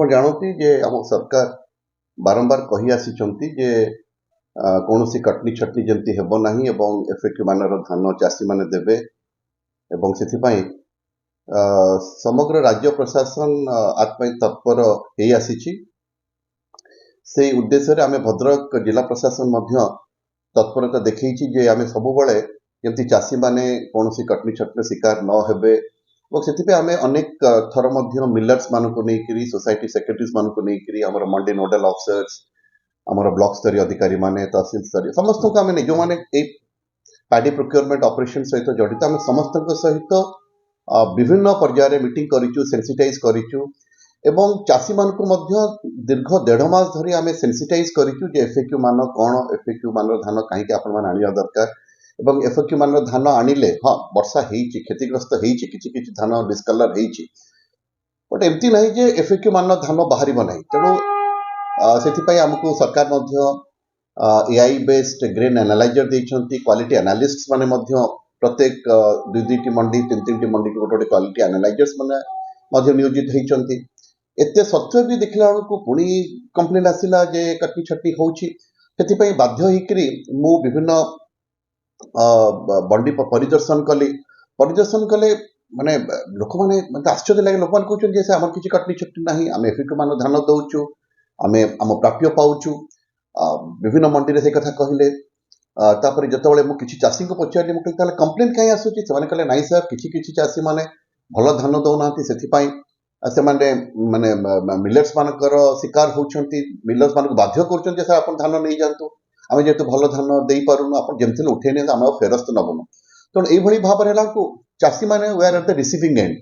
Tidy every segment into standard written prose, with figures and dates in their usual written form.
ଆପଣ ଜାଣନ୍ତି ଯେ ଆମ ସରକାର ବାରମ୍ବାର କହି ଆସିଛନ୍ତି ଯେ କୌଣସି କଟନି ଛଟନି ଯେମିତି ହେବ ନାହିଁ ଏବଂ ଏଫଏକ୍ୟୁ ମାନର ଧାନ ଚାଷୀମାନେ ଦେବେ ଏବଂ ସେଥିପାଇଁ ସମଗ୍ର ରାଜ୍ୟ ପ୍ରଶାସନ ଆତ୍ପାଇଁ ତତ୍ପର ହେଇ ଆସିଛି। ସେଇ ଉଦ୍ଦେଶ୍ୟରେ ଆମେ ଭଦ୍ରକ ଜିଲ୍ଲା ପ୍ରଶାସନ ମଧ୍ୟ ତତ୍ପରତା ଦେଖେଇଛି ଯେ ଆମେ ସବୁବେଳେ ଯେମିତି ଚାଷୀମାନେ କୌଣସି କଟନି ଛଟନି ଶିକାର ନ ହେବେ ଏବଂ ସେଥିପାଇଁ ଆମେ ଅନେକ ଥର ମଧ୍ୟ ମିଲର୍ସ ମାନଙ୍କୁ ନେଇକରି सोसाइटी सेक्रेटरीज ମାନଙ୍କୁ ନେଇକରି ଆମର ମଣ୍ଡି ନୋଡାଲ ଅଫିସର୍ସ ଆମର ବ୍ଲକ ସ୍ତରୀୟ ଅଧିକାରୀ ମାନେ ତହସିଲ ସ୍ତରୀୟ ସମସ୍ତଙ୍କୁ ଆମେ ଯେଉଁମାନେ ଏଇ ପାର୍ଟି ପ୍ରୋକ୍ୟୁରମେଣ୍ଟ ଅପରେସନ ସହିତ ଜଡ଼ିତ ଆମେ ସମସ୍ତଙ୍କ ସହିତ ବିଭିନ୍ନ ପର୍ଯ୍ୟାୟରେ ମିଟିଂ କରିଛୁ, ସେନ୍ସିଟାଇଜ କରିଛୁ ଏବଂ ଚାଷୀମାନଙ୍କୁ ମଧ୍ୟ ଦୀର୍ଘ 1.5 ମାସ ଧରି ଆମେ ସେନ୍ସିଟାଇଜ କରିଛୁ ଯେ ଏଫଏକ୍ୟୁ ମାନ କ'ଣ, ଏଫଏକ୍ୟୁ ମାନର ଧାନ କାହିଁକି ଆପଣମାନେ ଆଣିବା ଦରକାର ଏବଂ ଏଫଏକ୍ୟୁ ମାନର ଧାନ ଆଣିଲେ ହଁ ବର୍ଷା ହେଇଛି, କ୍ଷତିଗ୍ରସ୍ତ ହେଇଛି, କିଛି କିଛି ଧାନ ଡିସକଲର ହେଇଛି, ବଟ୍ ଏମିତି ନାହିଁ ଯେ ଏଫଏକ୍ୟୁ ମାନର ଧାନ ବାହାରିବ ନାହିଁ। ତେଣୁ ସେଥିପାଇଁ ଆମକୁ ସରକାର ମଧ୍ୟ ଏଆଇ ବେସ୍ଡ ଗ୍ରେନ୍ ଆନାଲାଇଜର ଦେଇଛନ୍ତି, କ୍ୱାଲିଟି ଆନାଲିଷ୍ଟ ମାନେ ମଧ୍ୟ ପ୍ରତ୍ୟେକ 2-2ଟି ମଣ୍ଡି 3-3ଟି ମଣ୍ଡିକୁ ଗୋଟେ କ୍ୱାଲିଟି ଆନାଲାଇଜର୍ସ ମାନେ ମଧ୍ୟ ନିୟୋଜିତ ହେଇଛନ୍ତି। ଏତେ ସତ୍ତ୍ୱେ ବି ଦେଖିଲା ବେଳକୁ ପୁଣି କମ୍ପ୍ଲେନ୍ ଆସିଲା ଯେ କଟନି ଛଟନି ହେଉଛି। ସେଥିପାଇଁ ବାଧ୍ୟ ହେଇକରି ମୁଁ ବିଭିନ୍ନ ମଣ୍ଡି ପରିଦର୍ଶନ କଲେ ମାନେ ଲୋକମାନେ ମୋତେ ଆଶ୍ଚର୍ଯ୍ୟ ଲାଗେ। ଲୋକମାନେ କହୁଛନ୍ତି ଯେ ଆମର କିଛି କଟନି ଛଟନି ନାହିଁ, ଆମେ ଏଫଏକ୍ୟୁ ମାନ ଧାନ ଦେଉଛୁ, ଆମେ ଆମ ପ୍ରାପ୍ୟ ପାଉଛୁ। ବିଭିନ୍ନ ମଣ୍ଡିରେ ସେ କଥା କହିଲେ। ତାପରେ ଯେତେବେଳେ ମୁଁ କିଛି ଚାଷୀଙ୍କୁ ପଚାରିଲି, ମୁଁ କହିଲି ତାହେଲେ କମ୍ପ୍ଲେନ୍ କାହିଁ ଆସୁଛି? ସେମାନେ କହିଲେ ନାଇଁ ସାର୍, କିଛି କିଛି ଚାଷୀମାନେ ଭଲ ଧାନ ଦେଉନାହାନ୍ତି, ସେଥିପାଇଁ ସେମାନେ ମାନେ ମିଲର୍ସ ମାନଙ୍କର ଶିକାର ହେଉଛନ୍ତି। ମିଲର୍ସ ମାନଙ୍କୁ ବାଧ୍ୟ କରୁଛନ୍ତି ଯେ ସାର୍ ଆପଣ ଧାନ ନେଇଯାଆନ୍ତୁ, ଆମେ ଯେହେତୁ ଭଲ ଧାନ ଦେଇପାରୁନୁ, ଆପଣ ଯେମିତି ହେଲେ ଉଠେଇ ନିଅନ୍ତୁ, ଆମେ ଆଉ ଫେରସ୍ତ ନେବୁନୁ। ତେଣୁ ଏଇଭଳି ଭାବରେ ହେଲାକୁ ଚାଷୀମାନେ were at the receiving end.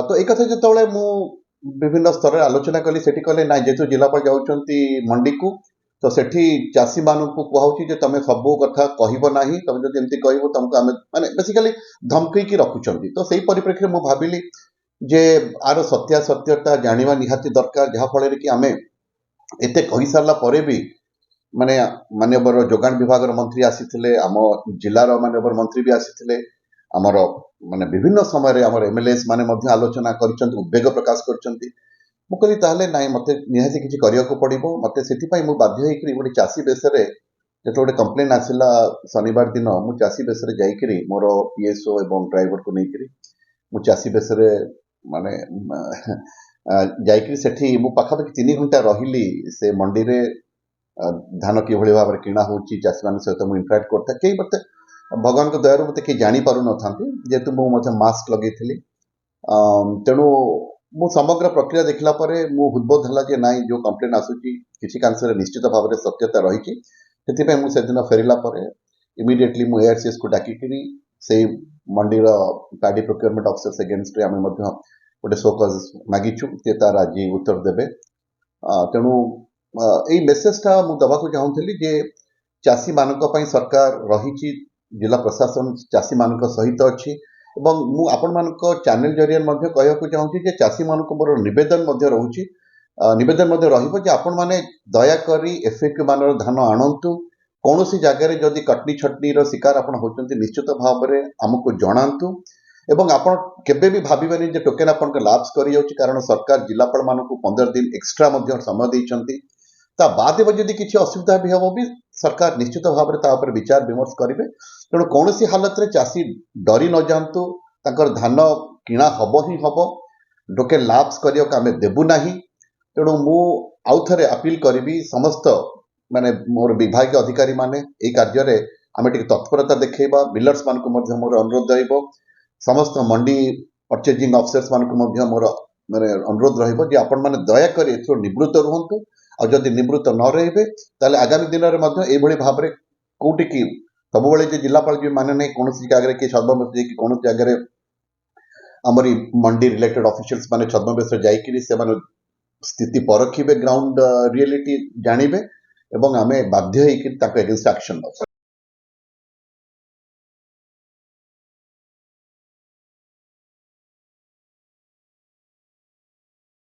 ତ ଏଇ କଥା ଯେତେବେଳେ ମୁଁ ବିଭିନ୍ନ ସ୍ତରରେ ଆଲୋଚନା କଲି, ସେଠି କହିଲେ ନାଇଁ, ଯେହେତୁ ଜିଲ୍ଲାପାଳ ଯାଉଛନ୍ତି ମଣ୍ଡିକୁ ତ ସେଠି ଚାଷୀମାନଙ୍କୁ କୁହାଉଛି ଯେ ତମେ ସବୁ କଥା କହିବ ନାହିଁ, ତମେ ଯଦି ଏମିତି କହିବ ତମକୁ ଆମେ ମାନେ ବେସିକାଲି ଧମକେଇକି ରଖୁଛନ୍ତି। ତ ସେଇ ପରିପ୍ରେକ୍ଷୀରେ ମୁଁ ଭାବିଲି ଯେ ଆର ସତ୍ୟାସତ୍ୟତା ଜାଣିବା ନିହାତି ଦରକାର, ଯାହାଫଳରେ କି ଆମେ ଏତେ କହିସାରିଲା ପରେ ବି ମାନେ ମାନ୍ୟବର ଯୋଗାଣ ବିଭାଗର ମନ୍ତ୍ରୀ ଆସିଥିଲେ, ଆମ ଜିଲ୍ଲାର ମାନ୍ୟବର ମନ୍ତ୍ରୀ ବି ଆସିଥିଲେ, ଆମର ମାନେ ବିଭିନ୍ନ ସମୟରେ ଆମର ଏମଏଲଏସ୍ ମାନେ ମଧ୍ୟ ଆଲୋଚନା କରିଛନ୍ତି, ଉଦ୍ବେଗ ପ୍ରକାଶ କରିଛନ୍ତି। ମୁଁ କହିଲି ତାହେଲେ ନାଇଁ, ମୋତେ ନିହାତି କିଛି କରିବାକୁ ପଡ଼ିବ। ମୋତେ ସେଥିପାଇଁ ମୁଁ ବାଧ୍ୟ ହେଇକରି ଗୋଟେ ଚାଷୀ ବେଶରେ ଯେତେବେଳେ ଗୋଟେ କମ୍ପ୍ଲେନ୍ ଆସିଲା ଶନିବାର ଦିନ, ମୁଁ ଚାଷୀ ବେଶରେ ଯାଇକରି ମୋର ପିଏସ୍ଓ ଏବଂ ଡ୍ରାଇଭରକୁ ନେଇକରି ମୁଁ ଚାଷୀ ବେଶରେ ମାନେ ଯାଇକରି ସେଠି ମୁଁ ପାଖାପାଖି 3 ଘଣ୍ଟା ରହିଲି। ସେ ମଣ୍ଡିରେ ଧାନ କିଭଳି ଭାବରେ କିଣା ହେଉଛି, ଚାଷୀମାନଙ୍କ ସହିତ ମୁଁ ଇଣ୍ଟରାକ୍ଟ କରିଥାଏ। କେହି ମୋତେ ଭଗବାନଙ୍କ ଦୟାରୁ ମୋତେ କେହି ଜାଣିପାରୁନଥାନ୍ତି, ଯେହେତୁ ମୁଁ ମଧ୍ୟ ମାସ୍କ ଲଗେଇଥିଲି। ତେଣୁ ମୁଁ ସମଗ୍ର ପ୍ରକ୍ରିୟା ଦେଖିଲା ପରେ ମୁଁ ହୃଦବୋଧ ହେଲା ଯେ ନାଇଁ, ଯେଉଁ କମ୍ପ୍ଲେନ୍ ଆସୁଛି କିଛି କାଂଶରେ ନିଶ୍ଚିତ ଭାବରେ ସତ୍ୟତା ରହିଛି। ସେଥିପାଇଁ ମୁଁ ସେଦିନ ଫେରିଲା ପରେ ଇମିଡ଼ିଏଟଲି ମୁଁ ଏଆରସିଏସ୍କୁ ଡାକିକିରି ସେଇ ମଣ୍ଡିର ପାର୍ଟି ପ୍ରୋକ୍ୟୁରମେଣ୍ଟ ଅଫିସର୍ସ ଏଗେନଷ୍ଟରେ ଆମେ ମଧ୍ୟ ଗୋଟେ ଶୋକଜ ମାଗିଛୁ, ସେ ତାର ଆଜି ଉତ୍ତର ଦେବେ। ତେଣୁ ଏଇ ମେସେଜଟା ମୁଁ ଦେବାକୁ ଚାହୁଁଥିଲି ଯେ ଚାଷୀମାନଙ୍କ ପାଇଁ ସରକାର ରହିଛି, ଜିଲ୍ଲା ପ୍ରଶାସନ ଚାଷୀମାନଙ୍କ ସହିତ ଅଛି ଏବଂ ମୁଁ ଆପଣମାନଙ୍କ ଚ୍ୟାନେଲ ଜରିଆରେ ମଧ୍ୟ କହିବାକୁ ଚାହୁଁଛି ଯେ ଚାଷୀମାନଙ୍କୁ ମୋର ନିବେଦନ ମଧ୍ୟ ରହିବ ଯେ ଆପଣମାନେ ଦୟାକରି ଏଫଏକ୍ୟୁ ମାନର ଧାନ ଆଣନ୍ତୁ। କୌଣସି ଜାଗାରେ ଯଦି କଟନି ଛଟନିର ଶିକାର ଆପଣ ହେଉଛନ୍ତି, ନିଶ୍ଚିତ ଭାବରେ ଆମକୁ ଜଣାନ୍ତୁ ଏବଂ ଆପଣ କେବେ ବି ଭାବିବେନି ଯେ ଟୋକେନ୍ ଆପଣଙ୍କ ଲାପ୍ସ କରିଯାଉଛି, କାରଣ ସରକାର ଜିଲ୍ଲାପାଳମାନଙ୍କୁ 15 ଦିନ ଏକ୍ସଟ୍ରା ମଧ୍ୟ ସମୟ ଦେଇଛନ୍ତି। ତା ବାଦ ଯଦି କିଛି ଅସୁବିଧା ବି ହେବ ବି ସରକାର ନିଶ୍ଚିତ ଭାବରେ ତା ଉପରେ ବିଚାର ବିମର୍ଶ କରିବେ। ତେଣୁ କୌଣସି ହାଲତରେ ଚାଷୀ ଡରି ନ ଯାଆନ୍ତୁ, ତାଙ୍କର ଧାନ କିଣା ହେବ ହିଁ ହେବ, ଟୋକେନ୍ ଲାପ୍ସ କରିବାକୁ ଆମେ ଦେବୁ ନାହିଁ। ତେଣୁ ମୁଁ ଆଉ ଥରେ ଆପିଲ କରିବି ସମସ୍ତ ମାନେ ମୋର ବିଭାଗୀୟ ଅଧିକାରୀ ମାନେ ଏଇ କାର୍ଯ୍ୟରେ ଆମେ ଟିକେ ତତ୍ପରତା ଦେଖେଇବା। ମିଲର୍ସ ମାନଙ୍କୁ ମଧ୍ୟ ମୋର ଅନୁରୋଧ ରହିବ, ସମସ୍ତ ମଣ୍ଡି ପର୍ଚେଜିଂ ଅଫିସର୍ସ ମାନଙ୍କୁ ମଧ୍ୟ ମୋର ମାନେ ଅନୁରୋଧ ରହିବ ଯେ ଆପଣମାନେ ଦୟାକରି ଏଥିରୁ ନିବୃତ୍ତ ରୁହନ୍ତୁ। ଆଉ ଯଦି ନିବୃତ୍ତ ନ ରହିବେ ତାହେଲେ ଆଗାମୀ ଦିନରେ ମଧ୍ୟ ଏଇଭଳି ଭାବରେ କୋଉଠିକି ସବୁବେଳେ ଯେ ଜିଲ୍ଲାପାଳ ବି ମାନେ ନାହିଁ, କୌଣସି ଜାଗାରେ କି ଛଦ୍ମବେଶ ଯାଇକି କୌଣସି ଜାଗାରେ ଆମରି ମଣ୍ଡି ରିଲେଟେଡ୍ ଅଫିସିଆଲ୍ସ ମାନେ ଛଦ୍ମବେଶରେ ଯାଇକିରି ସେମାନେ ସ୍ଥିତି ପରଖିବେ, ଗ୍ରାଉଣ୍ଡ ରିଏଲିଟି ଜାଣିବେ ଏବଂ ଆମେ ବାଧ୍ୟ ହେଇକି ତାଙ୍କ ଏଗେନ୍ଷ୍ଟ ଆକ୍ସନ ନେବୁ।